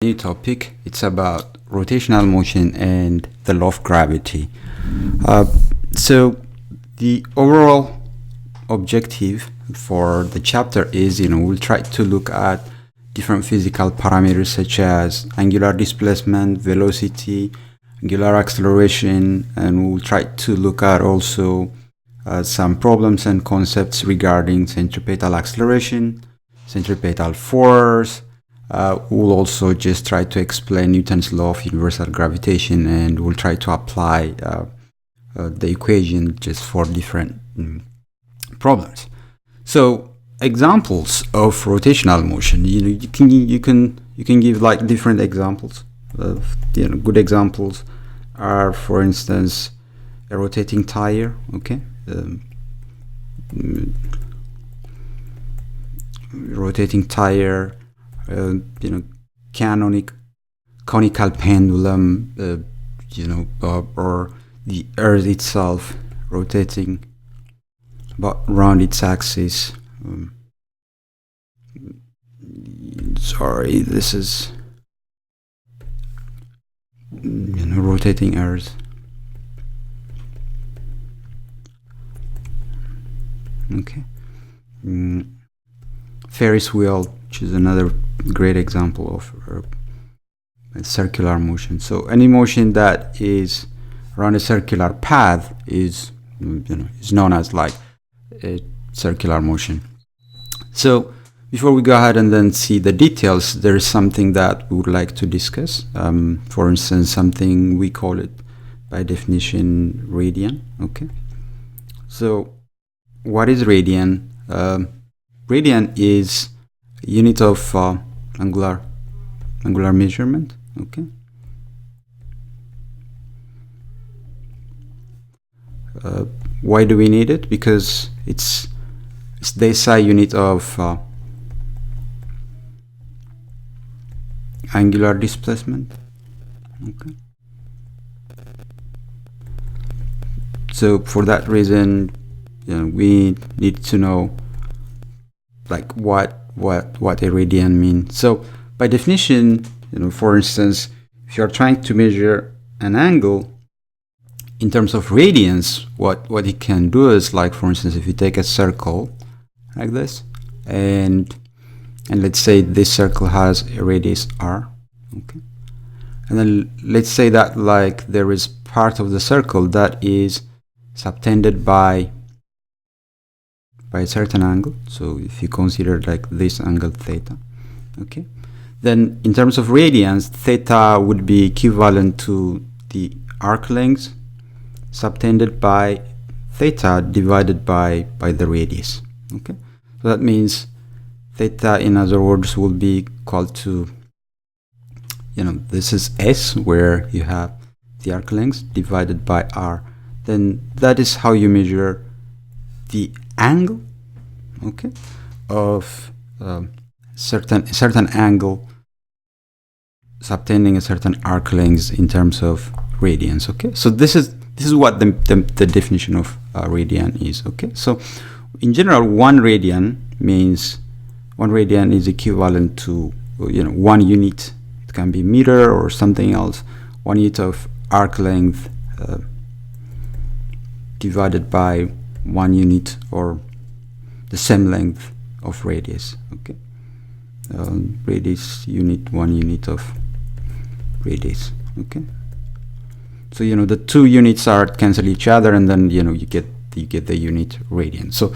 New topic. It's about rotational motion and the law of gravity. So the overall objective for the chapter is, we'll try to look at different physical parameters such as angular displacement, velocity, angular acceleration, and we'll try to look at also some problems and concepts regarding centripetal acceleration, centripetal force. We'll also just try to explain Newton's law of universal gravitation, and we'll try to apply the equation just for different problems. So examples of rotational motion, you can give like different examples of good examples are, for instance, a rotating tire. Okay. Rotating tire, conical pendulum, or the Earth itself rotating around its axis. Sorry, this is rotating Earth. Okay. Ferris wheel, which is another great example of a circular motion. So any motion that is around a circular path is known as like a circular motion. So before we go ahead and then see the details, there is something that we would like to discuss. For instance, something we call it by definition radian. Okay. So what is radian? Radian is a unit of angular measurement. Okay. Why do we need it? Because it's the SI unit of angular displacement. Okay. So for that reason, we need to know like what a radian means. So by definition, for instance, if you're trying to measure an angle in terms of radians, what it can do is, like, for instance, if you take a circle like this, and let's say this circle has a radius r, okay, and then let's say that like there is part of the circle that is subtended by a certain angle. So if you consider like this angle theta, okay, then in terms of radians, theta would be equivalent to the arc length subtended by theta divided by the radius. Okay, so that means theta, in other words, will be equal to, this is s, where you have the arc length divided by r. Then that is how you measure the angle, okay, of certain angle subtending a certain arc length in terms of radians. Okay, so this is what the definition of radian is. Okay, so in general, 1 radian is equivalent to 1 unit. It can be meter or something else. 1 unit of arc length divided by 1 unit or the same length of radius. Okay, radius unit, 1 unit of radius. Okay, so the 2 units are cancel each other, and then you get the unit radian. So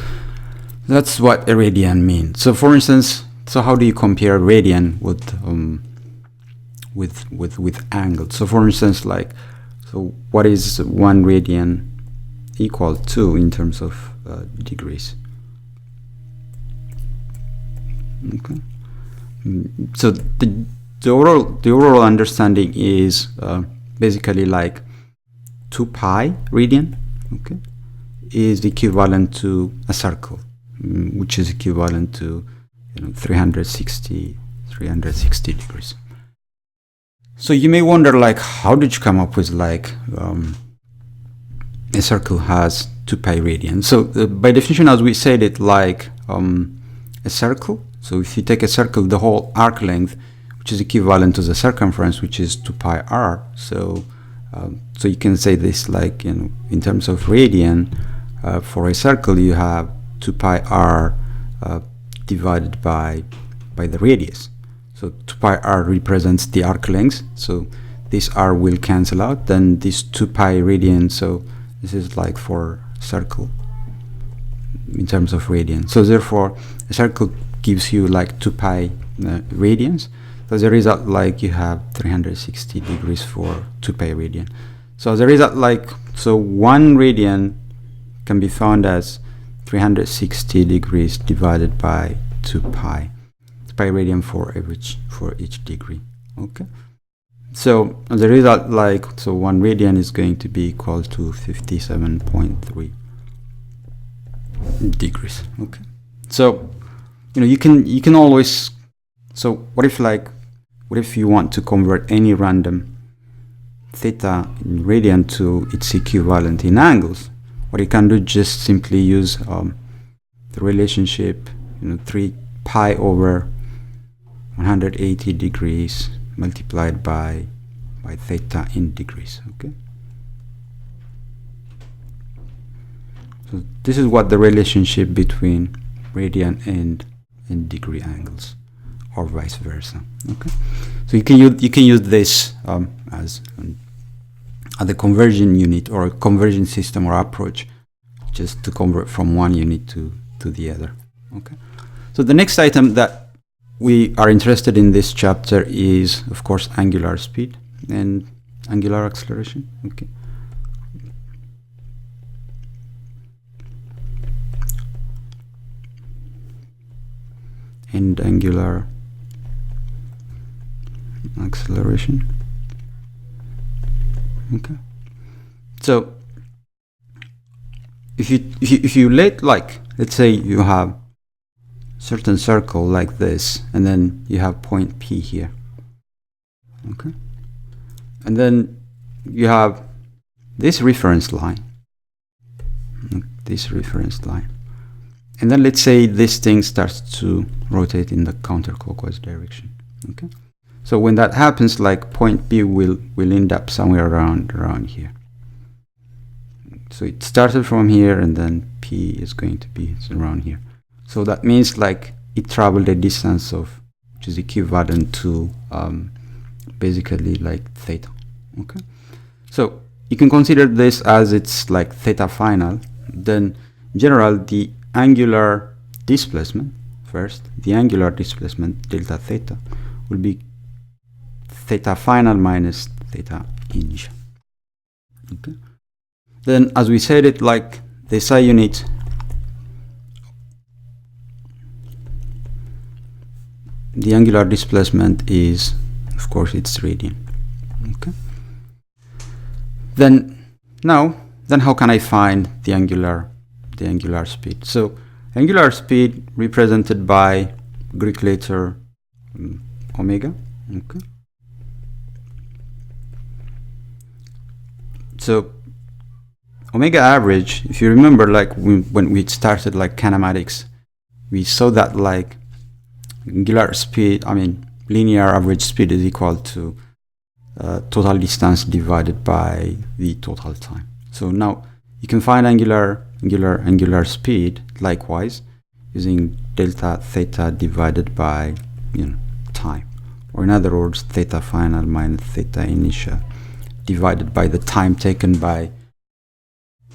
that's what a radian means. So for instance, how do you compare radian with angle? So for instance, what is 1 radian equal to in terms of degrees? Okay, so the overall understanding is basically like 2 pi radian, okay, is equivalent to a circle, which is equivalent to 360 degrees. So you may wonder, like, how did you come up with like a circle has 2 pi radian? So by definition, as we said it, like a circle. So if you take a circle, the whole arc length which is equivalent to the circumference, which is 2 pi r. So so you can say this like, you know, in terms of radian, for a circle you have 2 pi r divided by the radius. So 2 pi r represents the arc length, so this r will cancel out, then this 2 pi radian, so this is like for circle in terms of radian. So therefore a circle gives you like 2 pi radians. So as a result, like, you have 360 degrees for 2 pi radian. So as a result, like, so 1 radian can be found as 360 degrees divided by 2 pi radian for each degree. Okay, so as a result, like, so 1 radian is going to be equal to 57.3 degrees. Okay, so you know, you can always, so what if you want to convert any random theta in radian to its equivalent in angles? What you can do, just simply use the relationship, you know, 3 pi over 180 degrees multiplied by theta in degrees. Okay, so this is what the relationship between radian and degree angles, or vice versa. Okay, so you can use this as the conversion unit or a conversion system or approach, just to convert from one unit to the other. Okay, so the next item that we are interested in this chapter is, of course, angular speed and angular acceleration. Okay, and angular acceleration. Okay, so if you let's say you have certain circle like this, and then you have point P here. Okay, and then you have this reference line, and then let's say this thing starts to rotate in the counterclockwise direction. Okay, so when that happens, like, point P will end up somewhere around here. So it started from here, and then P is going to be around here. So that means, like, it traveled a distance of, which is equivalent to basically like theta. Okay, so you can consider this as it's like theta final. Then in general, the angular displacement, first, the angular displacement delta theta will be theta final minus theta initial. Okay, then as we said it, like, the SI unit the angular displacement is, of course, it's radian. Okay, then how can I find the angular speed? So angular speed represented by Greek letter omega. Okay, so omega average, if you remember, like, when we started like kinematics, we saw that, like, angular speed, linear average speed is equal to total distance divided by the total time. So now you can find angular speed likewise using delta theta divided by, you know, time, or in other words, theta final minus theta initial divided by the time taken by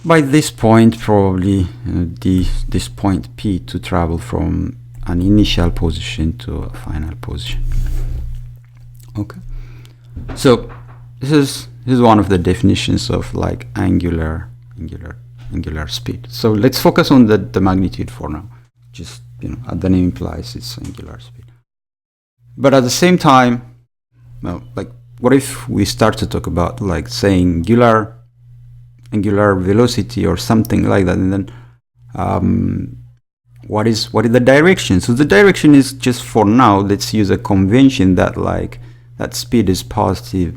this point, probably this point P, to travel from an initial position to a final position. Okay, so this is one of the definitions of, like, angular speed. So let's focus on the magnitude for now. Just, you know, as the name implies, it's angular speed. But at the same time, well, like, what if we start to talk about, like, saying angular velocity or something like that, and then what is the direction? So the direction is, just for now, let's use a convention that, like, that speed is positive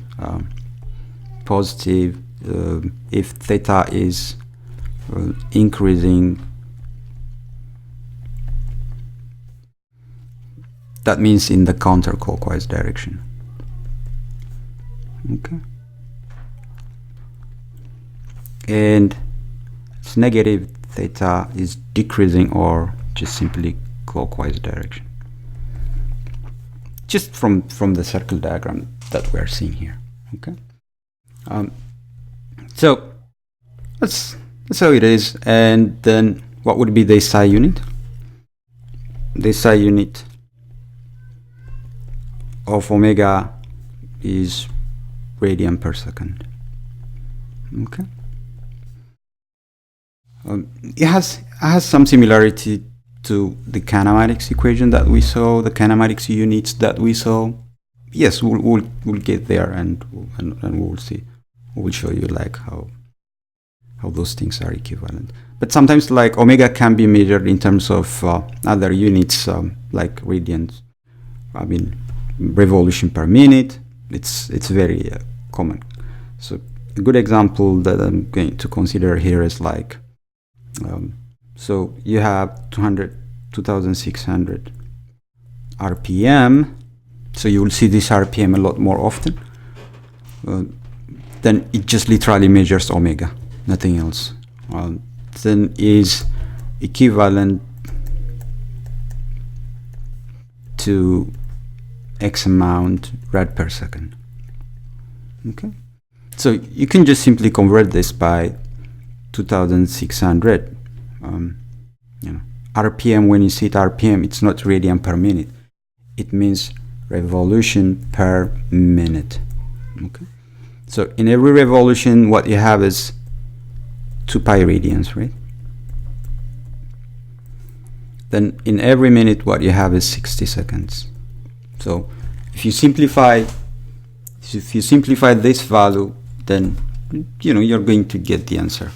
if theta is increasing That means in the counterclockwise direction. Okay. And its negative theta is decreasing or just simply clockwise direction. Just from the circle diagram that we're seeing here. Okay. So that's how it is. And then what would be the SI unit? The SI unit of omega is radian per second. Okay. It has some similarity to the kinematics equation that we saw, the kinematics units that we saw. Yes, we'll get there, and we'll see. We'll show you like how those things are equivalent. But sometimes like omega can be measured in terms of other units like radians. I mean, revolution per minute. It's very common. So a good example that I'm going to consider here is like, so you have 2600 RPM. So you will see this RPM a lot more often. Then it just literally measures omega, nothing else. Then is equivalent to X amount rad per second. Okay, so you can just simply convert this by 2600. RPM, when you see it RPM, it's not radian per minute. It means revolution per minute. Okay, so in every revolution, what you have is 2 pi radians, right? Then in every minute, what you have is 60 seconds. So if you simplify this value, then you're going to get the answer.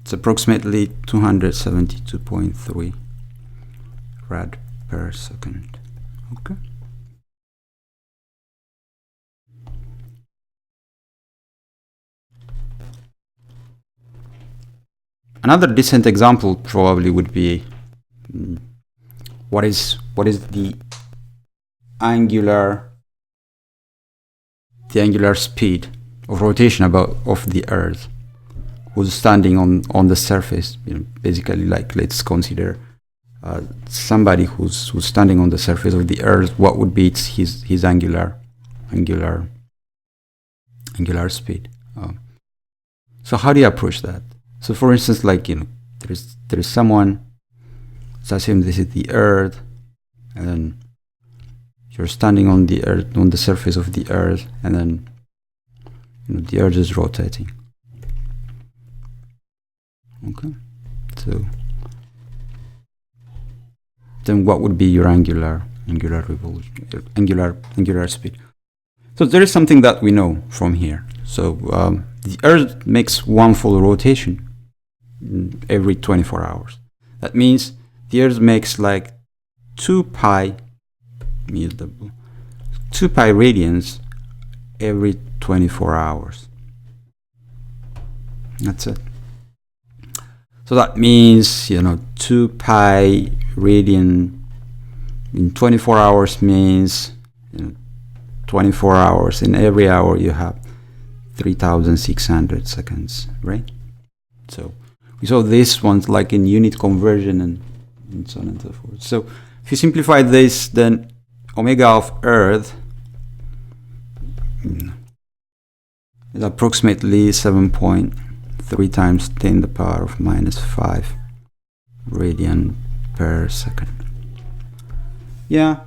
It's approximately 272.3 rad per second. Okay. Another decent example probably would be what is the angular speed of rotation of the Earth, who's standing on the surface. Basically, like, let's consider somebody who's standing on the surface of the Earth. What would be his angular speed? So how do you approach that? So for instance, like, there is someone. Let's assume this is the Earth, and then you're standing on the Earth, on the surface of the Earth, and then the Earth is rotating. Okay, so then what would be your angular revolution, angular speed? So there is something that we know from here. So the Earth makes one full rotation every 24 hours. That means the Earth makes like 2 pi radians every 24 hours. That's it. So that means 2 pi radian in 24 hours means 24 hours. In every hour you have 3,600 seconds, right? So we saw this one's like in unit conversion and so on and so forth. So if you simplify this, then omega of Earth is approximately 7.3 times 10 to the power of minus 5 radian per second. Yeah,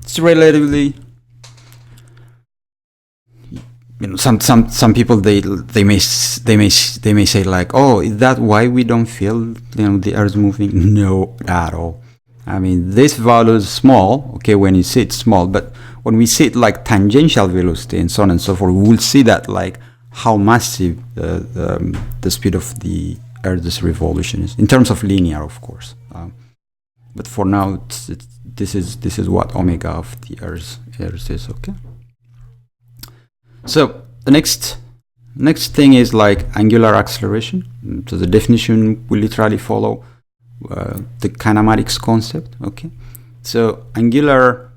it's relatively, some people they may say like, oh, is that why we don't feel the Earth moving? No, at all. I mean, this value is small, okay, when you see it small, but when we see it like tangential velocity and so on and so forth, we'll see that like how massive the speed of the Earth's revolution is in terms of linear, of course. But for now, this is what omega of the Earth is. Okay. So the next Next thing is like angular acceleration. So the definition will literally follow the kinematics concept. Okay, so angular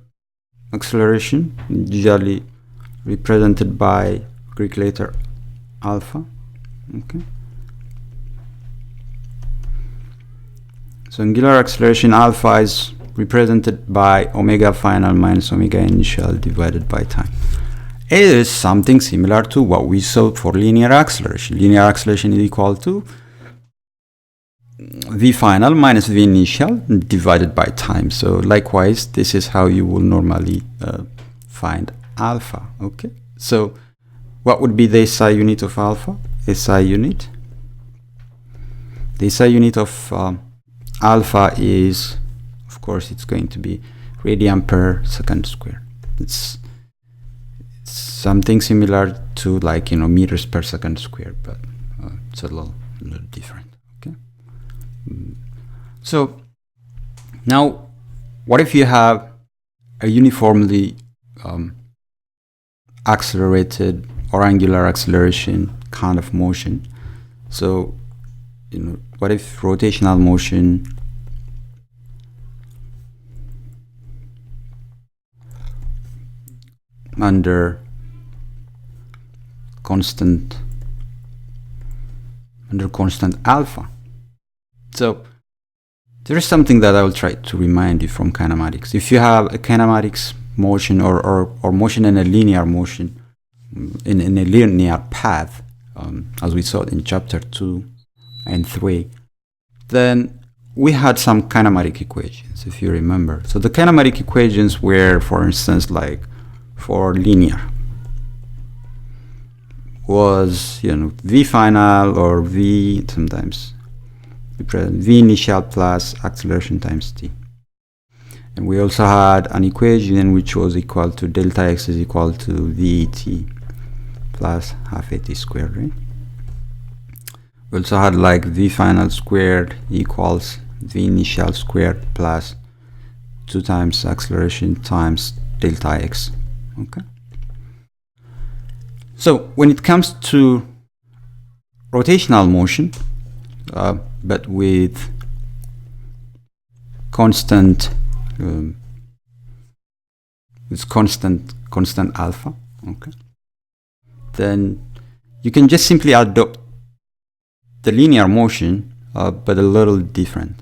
acceleration usually represented by Greek letter alpha. Okay, so angular acceleration alpha is represented by omega final minus omega initial divided by time. It is something similar to what we saw for linear acceleration. Linear acceleration is equal to v final minus v initial divided by time. So likewise, this is how you will normally find alpha. Okay, so what would be the SI unit of alpha? SI unit. The SI unit of alpha is, of course, it's going to be radian per second square. It's something similar to, like, meters per second square, but it's a little different. Okay, so now what if you have a uniformly accelerated or angular acceleration kind of motion? So what if rotational motion under constant alpha? So there is something that I will try to remind you from kinematics. If you have a kinematics motion or motion in a linear motion, in a linear path, as we saw in chapter 2 and 3, then we had some kinematic equations, if you remember. So the kinematic equations were, for instance, like for linear was v final or v, sometimes v initial plus acceleration times t. And we also had an equation which was equal to delta x is equal to vet plus half at squared, right? We also had like v final squared equals v initial squared plus 2 times acceleration times delta x. Okay, so when it comes to rotational motion, but with constant alpha, okay, then you can just simply adopt the linear motion, but a little different.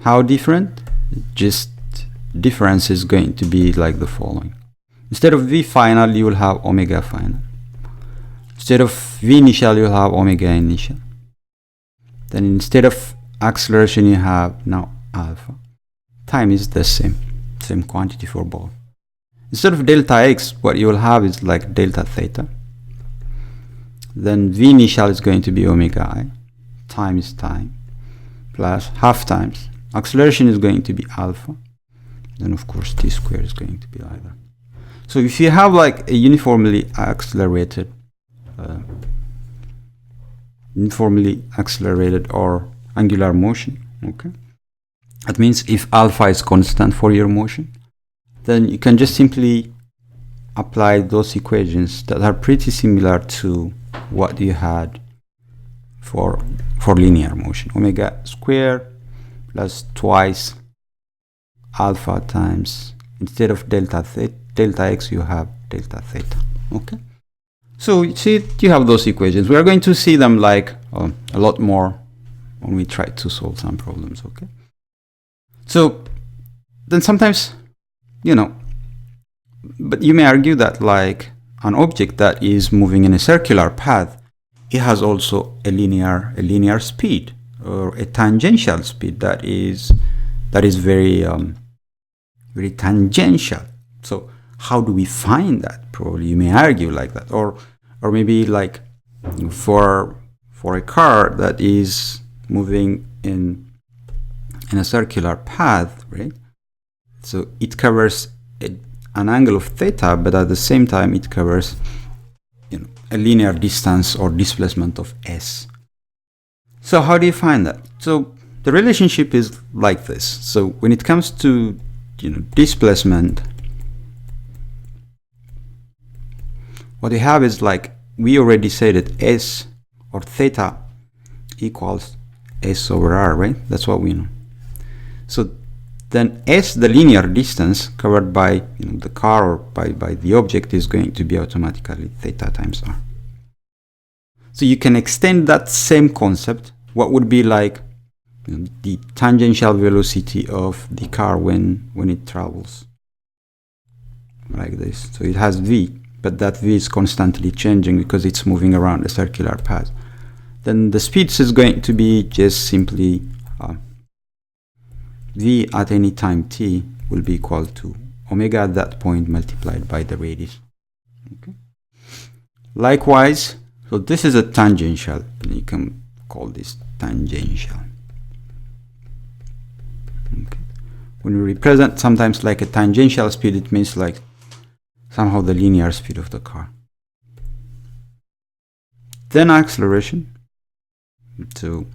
How different? Just difference is going to be like the following. Instead of v final, you will have omega final. Instead of v initial, you will have omega initial. Then instead of acceleration, you have now alpha. Time is the same quantity for both. Instead of delta x, what you will have is like delta theta. Then v initial is going to be omega I. Time is time plus half times. Acceleration is going to be alpha. Then of course t squared is going to be like that. So if you have like a uniformly accelerated or angular motion, okay, that means if alpha is constant for your motion, then you can just simply apply those equations that are pretty similar to what you had for linear motion. Omega squared plus twice alpha times, instead of delta x, you have delta theta. Okay, so you see, you have those equations. We are going to see them like a lot more when we try to solve some problems. Okay, so then sometimes, but you may argue that like an object that is moving in a circular path, it has also a linear speed or a tangential speed that is very tangential. So how do we find that? Probably you may argue like that, or maybe like for a car that is moving in a circular path, right? So it covers an angle of theta, but at the same time it covers a linear distance or displacement of s. So how do you find that? So the relationship is like this. So when it comes to displacement, what you have is like we already said that s or theta equals s over r, right? That's what we know. So then s, the linear distance covered by the car or by the object, is going to be automatically theta times r. So you can extend that same concept. What would be like the tangential velocity of the car when it travels like this. So it has v, but that v is constantly changing because it's moving around a circular path. Then the speed is going to be just simply v at any time t will be equal to omega at that point multiplied by the radius. Okay. Likewise, so this is a tangential, and you can call this tangential. Okay. When we represent sometimes like a tangential speed, it means like somehow the linear speed of the car. Then acceleration. So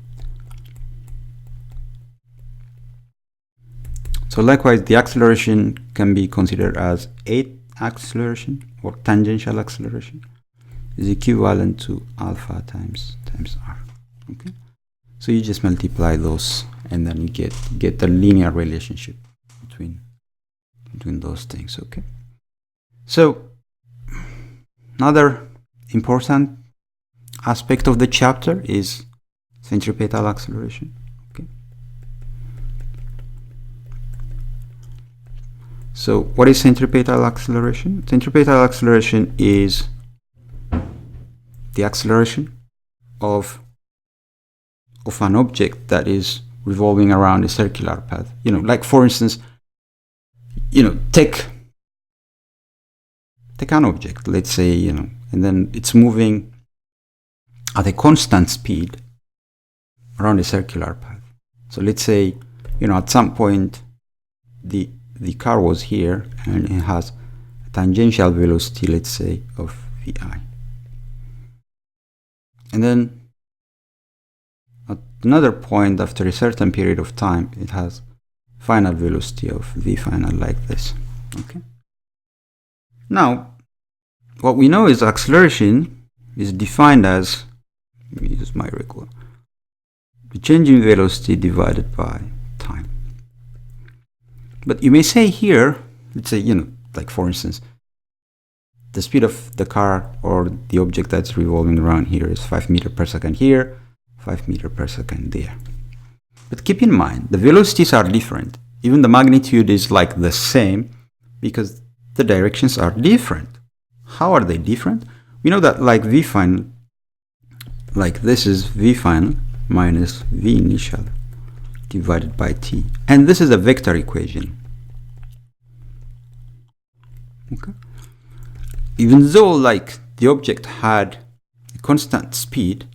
likewise, the acceleration can be considered as a acceleration or tangential acceleration is equivalent to alpha times r. Okay, so you just multiply those, and then you get the linear relationship between those things. Okay, so another important aspect of the chapter is centripetal acceleration. Okay, so what is centripetal acceleration? Centripetal acceleration is the acceleration of an object that is revolving around a circular path. Like for instance, take an object, let's say, and then it's moving at a constant speed around a circular path. So let's say, at some point the car was here and it has a tangential velocity, let's say, of vi. And then at another point, after a certain period of time, it has final velocity of v final like this. Okay. Now, what we know is acceleration is defined as, let me use my record, the change in velocity divided by time. But you may say here, let's say, like for instance, the speed of the car or the object that's revolving around here is 5 meters per second here, 5 meters per second there. But keep in mind, the velocities are different. Even the magnitude is like the same because the directions are different. How are they different? We know that like v final, like this is v final minus v initial divided by t. And this is a vector equation. Okay. Even though like the object had a constant speed,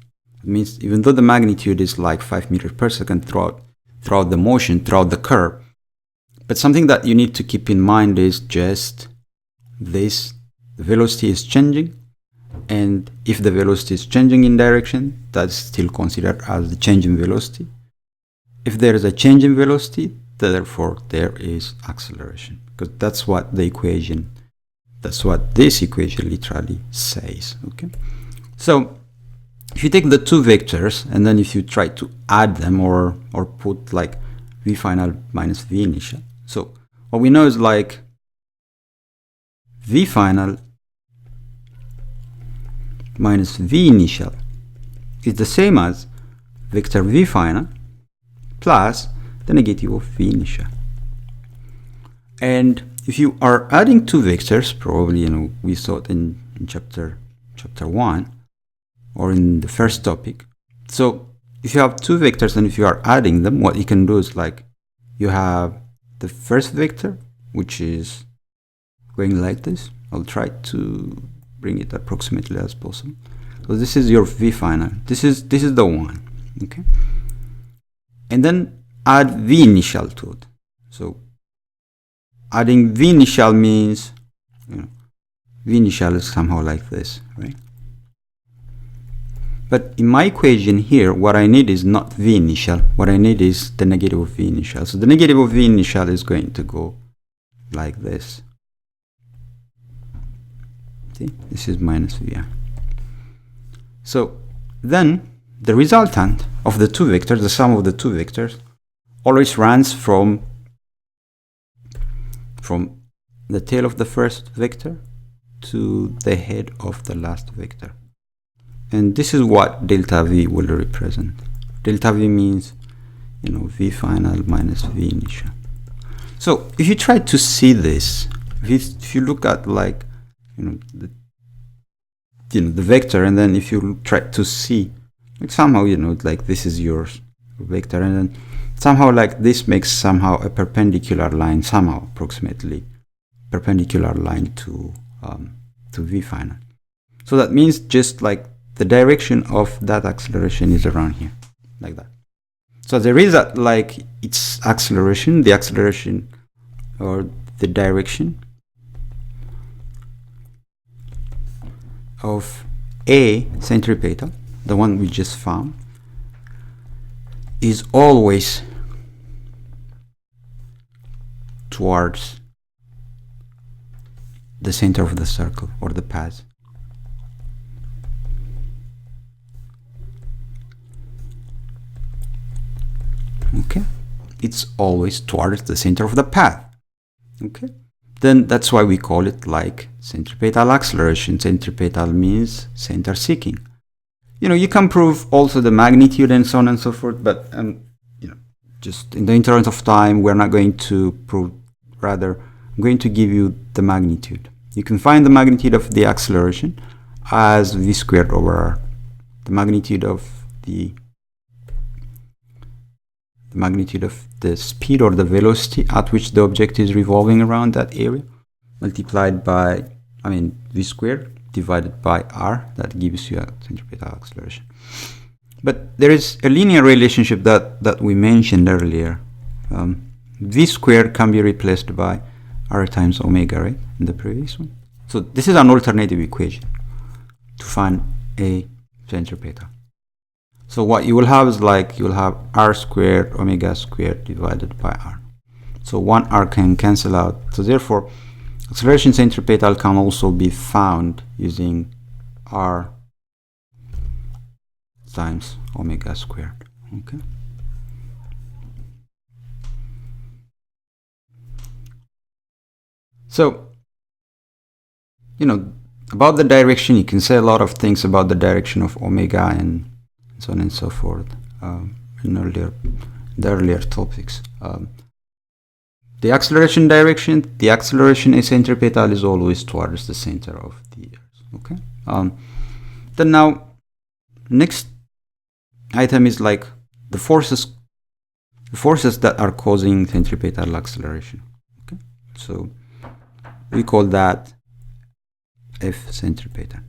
it means even though the magnitude is like 5 meters per second throughout the motion, throughout the curve, but something that you need to keep in mind is just this, the velocity is changing, and if the velocity is changing in direction, that's still considered as the change in velocity. If there is a change in velocity, therefore there is acceleration, because that's what this equation literally says. Okay, so if you take the two vectors and then if you try to add them or put like v final minus v initial, so what we know is like v final minus v initial is the same as vector v final plus the negative of v initial. And if you are adding two vectors, probably we saw it in chapter 1 or in the first topic. So if you have two vectors and if you are adding them, what you can do is like you have the first vector, which is going like this. I'll try to bring it approximately as possible. So this is your v final. This is the one. Okay, and then add v initial to it. So adding v initial means v initial is somehow like this, right? But in my equation here, what I need is not v initial. What I need is the negative of v initial. So the negative of v initial is going to go like this. See, this is minus vi. So then the resultant of the two vectors, the sum of the two vectors, always runs from the tail of the first vector to the head of the last vector. And this is what delta v will represent. Delta v means, v final minus v initial. So if you try to see this, if you look at like, the vector, and then if you try to see, like somehow, like this is your vector, and then somehow like this makes somehow a perpendicular line, somehow approximately perpendicular line to v final. So that means just like the direction of that acceleration is around here, like that. So there is that like its acceleration, the acceleration or the direction of a centripetal, the one we just found, is always towards the center of the circle or the path. Okay, it's always towards the center of the path. Okay, then that's why we call it like centripetal acceleration. Centripetal means center seeking. You can prove also the magnitude and so on and so forth, but just in the interest of time, we're not going to prove. Rather, I'm going to give you the magnitude. You can find the magnitude of the acceleration as v squared over r. The magnitude of the speed or the velocity at which the object is revolving around that area, multiplied by, v squared divided by r, that gives you a centripetal acceleration. But there is a linear relationship that we mentioned earlier. V squared can be replaced by r times omega, right, in the previous one. So this is an alternative equation to find a centripetal. So what you will have is like, you will have r squared omega squared divided by r. So one r can cancel out. So therefore, acceleration centripetal can also be found using r times omega squared. Okay. So, about the direction, you can say a lot of things about the direction of omega and so on and so forth in the earlier topics. The acceleration direction, the acceleration in centripetal is always towards the center of the earth. Okay. Then now, next item is like the forces that are causing centripetal acceleration. Okay. So we call that F centripetal.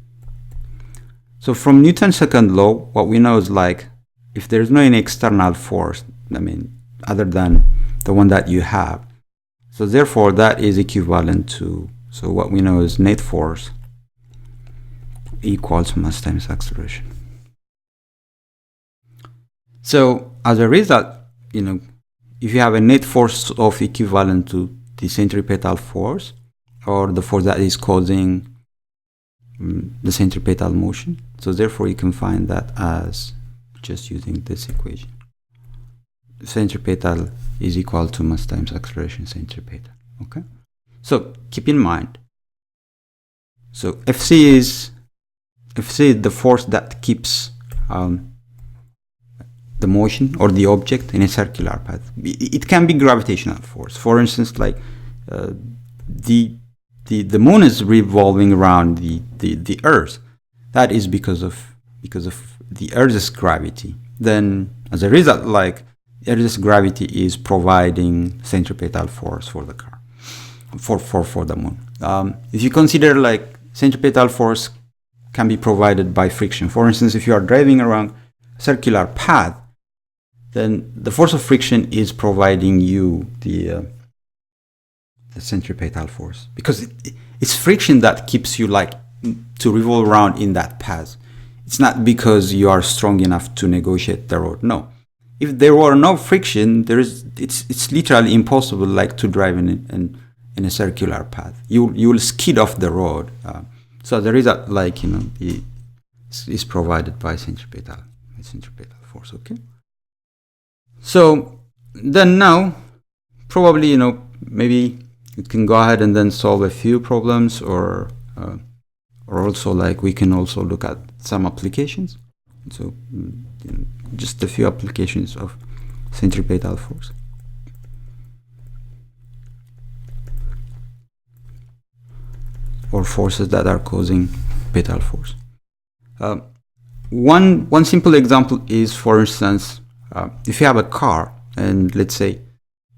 So from Newton's second law, what we know is like, if there's no any external force, other than the one that you have, so therefore that is equivalent to, so what we know is net force equals mass times acceleration. So as a result, if you have a net force of equivalent to the centripetal force, or the force that is causing the centripetal motion, so therefore you can find that as just using this equation. Centripetal is equal to mass times acceleration centripetal. Okay, so keep in mind, so Fc is the force that keeps the motion or the object in a circular path. It can be gravitational force. For instance, like the moon is revolving around the earth. That is because of the earth's gravity. Then as a result, like Earth's gravity is providing centripetal force for the car, for the moon. If you consider like centripetal force can be provided by friction. For instance, if you are driving around a circular path, then the force of friction is providing you the centripetal force, because it's friction that keeps you like to revolve around in that path. It's not because you are strong enough to negotiate the road. No, if there were no friction, it's literally impossible like to drive in a circular path. You will skid off the road. So as a result, like the is provided by centripetal force. Okay. So then now, probably maybe you can go ahead and then solve a few problems, or also like we can also look at some applications. So just a few applications of centripetal force. Or forces that are causing petal force. One simple example is, for instance, if you have a car, and let's say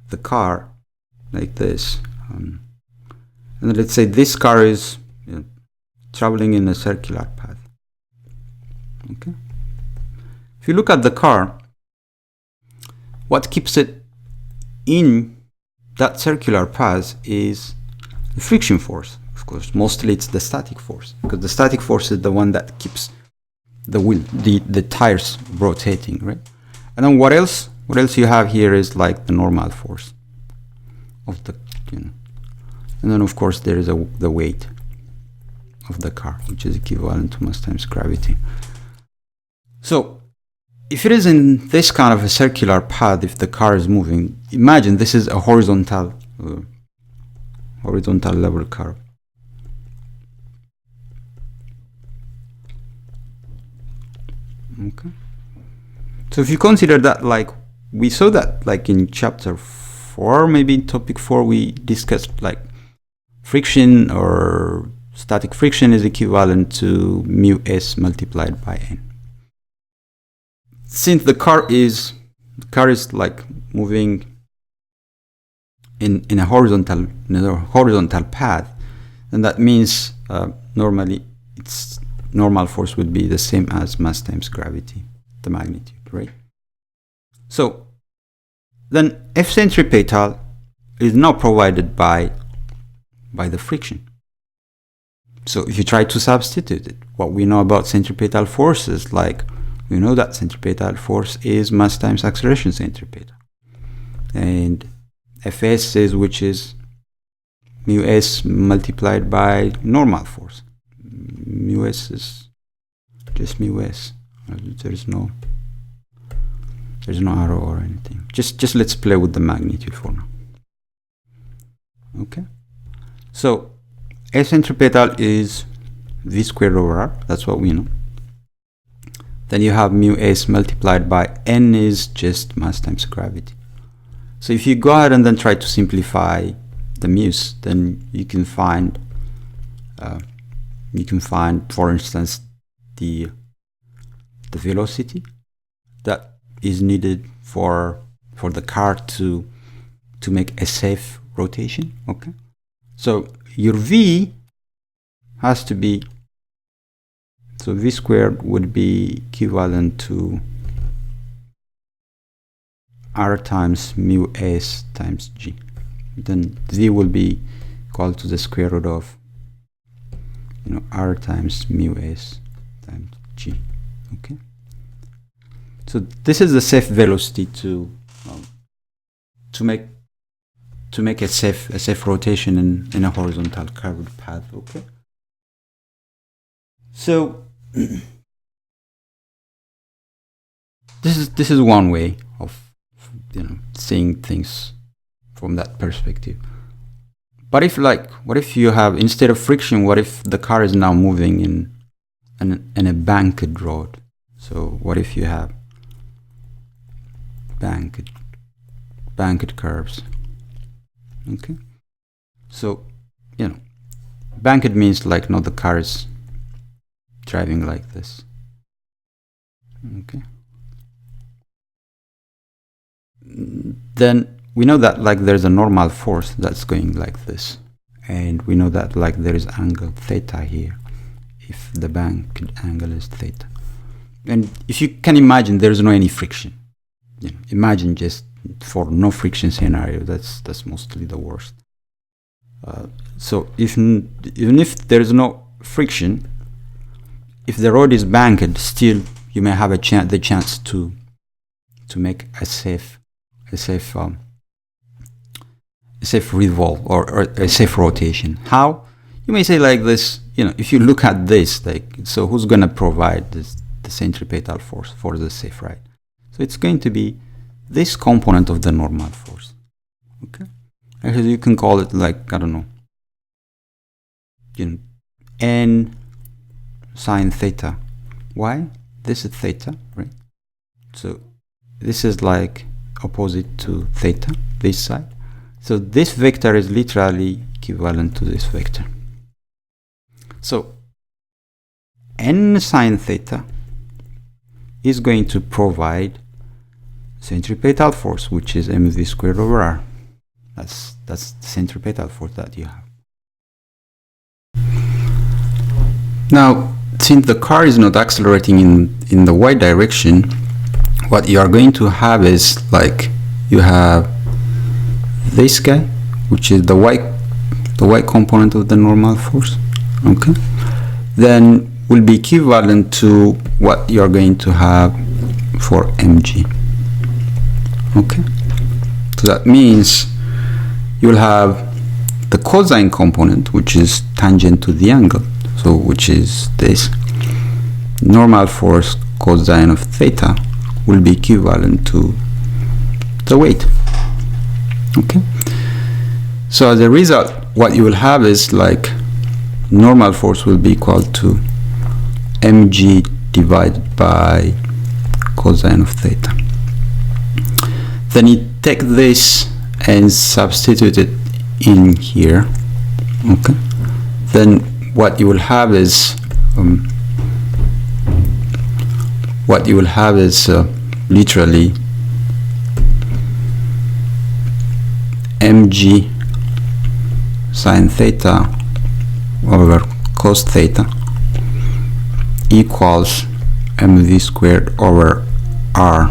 the car like this, and let's say this car is traveling in a circular path. Okay. If you look at the car, what keeps it in that circular path is the friction force. Of course, mostly it's the static force, because the static force is the one that keeps the wheel, the tires rotating, right? And then what else you have here is like the normal force of the, and then of course there is the weight of the car, which is equivalent to mass times gravity. So if it is in this kind of a circular path, if the car is moving, imagine this is a horizontal level curve. Okay. So if you consider that, like we saw that like in chapter 4, maybe in topic 4, we discussed like friction or static friction is equivalent to mu s multiplied by n. Since the car is like moving in a horizontal path, and that means normally its normal force would be the same as mass times gravity, the magnitude, right? So then F centripetal is now provided by the friction. So if you try to substitute it, what we know about centripetal forces, like we know that centripetal force is mass times acceleration centripetal, and Fs is, which is mu s multiplied by normal force. Mu s is just mu s. There's no arrow or anything. Just let's play with the magnitude for now. Okay. So F centripetal is v squared over r. That's what we know. Then you have mu s multiplied by n is just mass times gravity. So if you go ahead and then try to simplify the mu's, then you can find, for instance, the velocity that is needed for the car to make a safe rotation. Okay. So your v has to be, so v squared would be equivalent to r times mu s times g. Then v will be equal to the square root of r times mu s times g. Okay. So this is the safe velocity to make a safe rotation in a horizontal curved path. Okay. So this is one way of seeing things from that perspective. But what if you have, instead of friction, what if the car is now moving in a banked road? So what if you have banked curves? Okay. So banked means like the car is driving like this. Okay. Then we know that like there's a normal force that's going like this, and we know that like there is angle theta here if the banked angle is theta. And if you can imagine, there's no any friction. Imagine just for no friction scenario, that's mostly the worst. So even if there is no friction, if the road is banked, still you may have the chance to make a safe revolve or a safe rotation. How? You may say like this: if you look at this, like, so who's going to provide the centripetal force for the safe ride? So it's going to be this component of the normal force. Okay, actually you can call it like, I don't know, n sine theta. Why? This is theta, right? So this is like opposite to theta, this side. So this vector is literally equivalent to this vector. So n sine theta is going to provide centripetal force, which is mv squared over r. That's the centripetal force that you have. Now, since the car is not accelerating in the y direction, what you are going to have is, like, you have this guy, which is the y component of the normal force. Okay, then will be equivalent to what you are going to have for mg. Okay, so that means you will have the cosine component, which is tangent to the angle, so which is this normal force cosine of theta will be equivalent to the weight. Okay, so as a result, what you will have is, like, normal force will be equal to mg divided by cosine of theta. Then you take this and substitute it in here. Okay, then what you will have is literally mg sine theta over cos theta equals mv squared over r.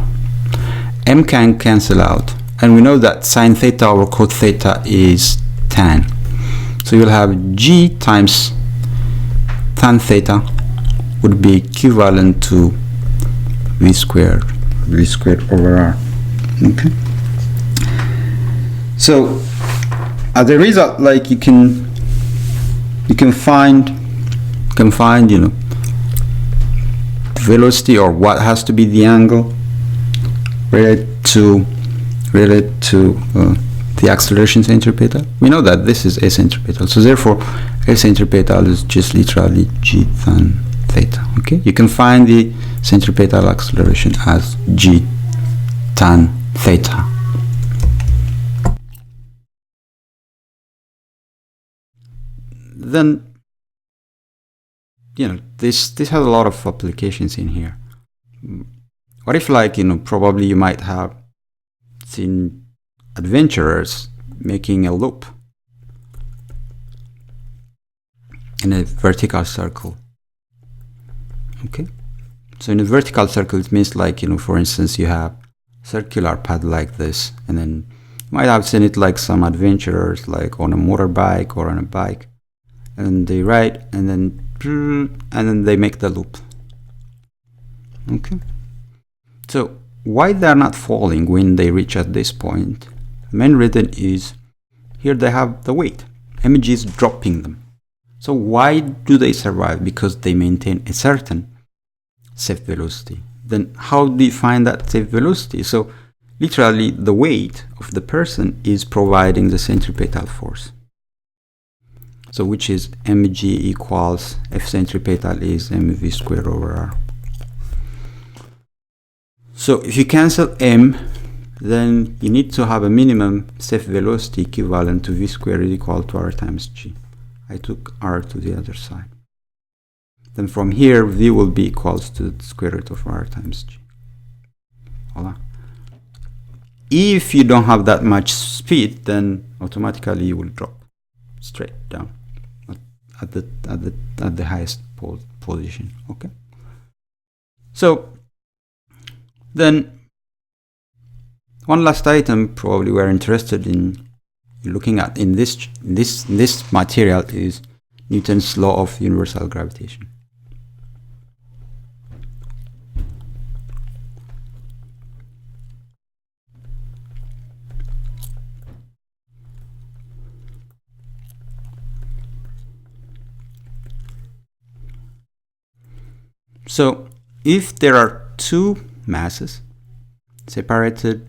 M can cancel out, and we know that sine theta over cos theta is tan, so you'll have g times tan theta would be equivalent to v squared over r. Okay, so as a result, like, you can find velocity, or what has to be the angle related to the acceleration centripetal. We know that this is a centripetal, so therefore a centripetal is just literally g tan theta. Okay, you can find the centripetal acceleration as g tan theta. Then this has a lot of applications in here. What if, like, probably you might have seen adventurers making a loop in a vertical circle. Okay, so in a vertical circle, it means, like, for instance, you have circular path like this, and then you might have seen it, like, some adventurers, like, on a motorbike or on a bike, and they ride, and then they make the loop. Okay, so why they're not falling when they reach at this point? The main reason is here they have the weight. mg is dropping them. So why do they survive? Because they maintain a certain safe velocity. Then how do you find that safe velocity? So literally the weight of the person is providing the centripetal force. So which is mg equals F centripetal is mv squared over r. So if you cancel m, then you need to have a minimum safe velocity equivalent to v squared equal to r times g. I took r to the other side. Then from here, v will be equals to the square root of r times g. Voila. If you don't have that much speed, then automatically you will drop straight down at the highest position. Okay. So then one last item probably we're interested in looking at in this material is Newton's law of universal gravitation. So if there are two masses separated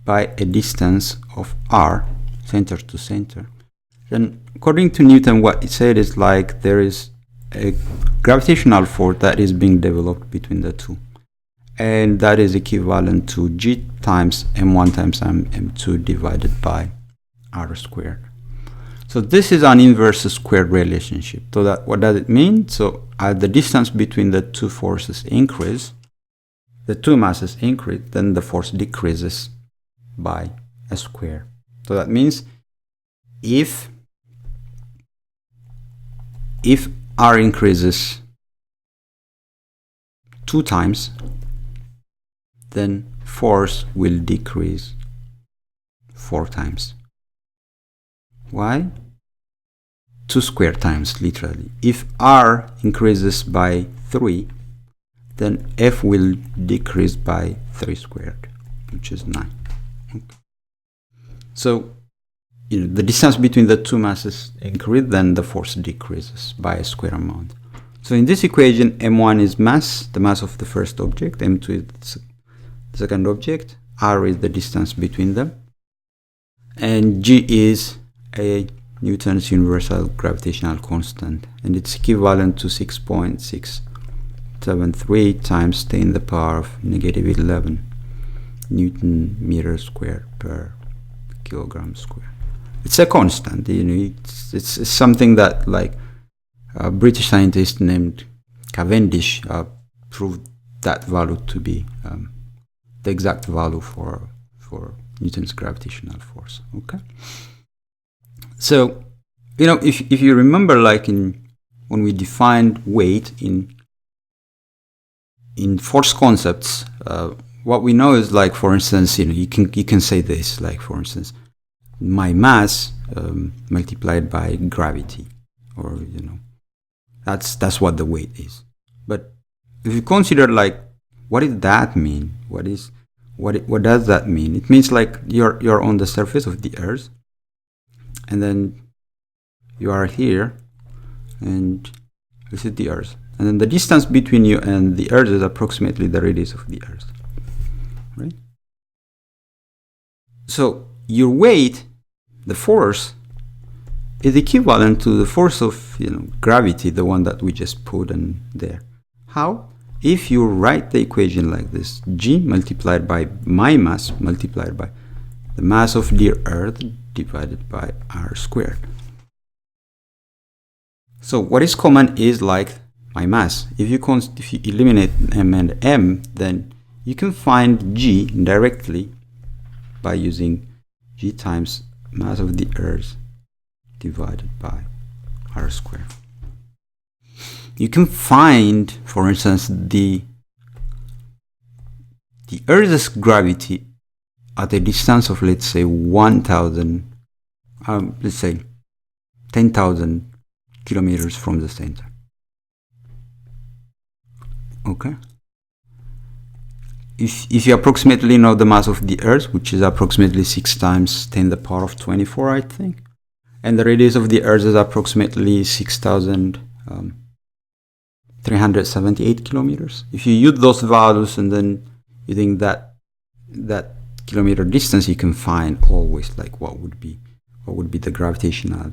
by a distance of r, center to center, then according to Newton, what it said is like there is a gravitational force that is being developed between the two, and that is equivalent to g times m1 times m2 divided by r squared. So this is an inverse squared relationship. So that, what does it mean? So as the distance between the two forces increase, the two masses increase, then the force decreases by a square. So that means if r increases 2 times, then force will decrease 4 times. Why? 2 square times, literally. If r increases by 3, then f will decrease by 3 squared, which is 9. Okay. So, the distance between the two masses increase, then the force decreases by a square amount. So in this equation, m1 is mass, the mass of the first object, m2 is the second object, r is the distance between them, and g is a Newton's universal gravitational constant, and it's equivalent to 6.673 times 10 to the power of -11 Newton meter squared per kilogram square. It's a constant, it's something that like a British scientist named Cavendish proved that value to be the exact value for Newton's gravitational force. Okay. So, if you remember, like when we defined weight in force concepts, what we know is, like, for instance, you can say this, like, for instance, my mass multiplied by gravity, or that's what the weight is. But if you consider, like, what does that mean? What does that mean? It means like you're on the surface of the Earth, and then you are here, and this is the Earth, and then the distance between you and the Earth is approximately the radius of the Earth, right? So your weight, the force, is equivalent to the force of gravity, the one that we just put in there. How? If you write the equation like this, g multiplied by my mass multiplied by the mass of the Earth divided by r squared. So what is common is like my mass. If you eliminate m and m, then you can find g directly by using g times mass of the Earth divided by r squared. You can find, for instance, the Earth's gravity at a distance of, let's say, 1,000, let's say 10,000 kilometers from the center. Okay. If you approximately know the mass of the Earth, which is approximately 6 times 10 to the power of 24, I think, and the radius of the Earth is approximately 6,378 kilometers. If you use those values and then you think that kilometer distance, you can find always like what would be the gravitational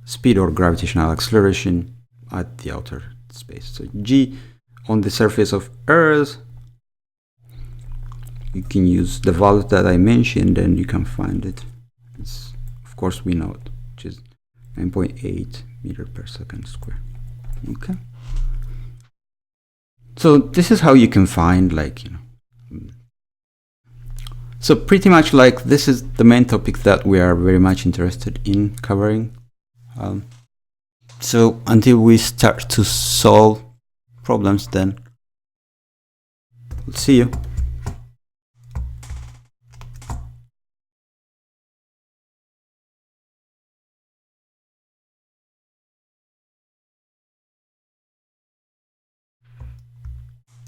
speed or gravitational acceleration at the outer space. So g on the surface of Earth, you can use the value that I mentioned and you can find it. Of course we know it, which is 9.8 meter per second square. Okay. So this is how you can find, like, so pretty much like this is the main topic that we are very much interested in covering. So until we start to solve problems, then we'll see you.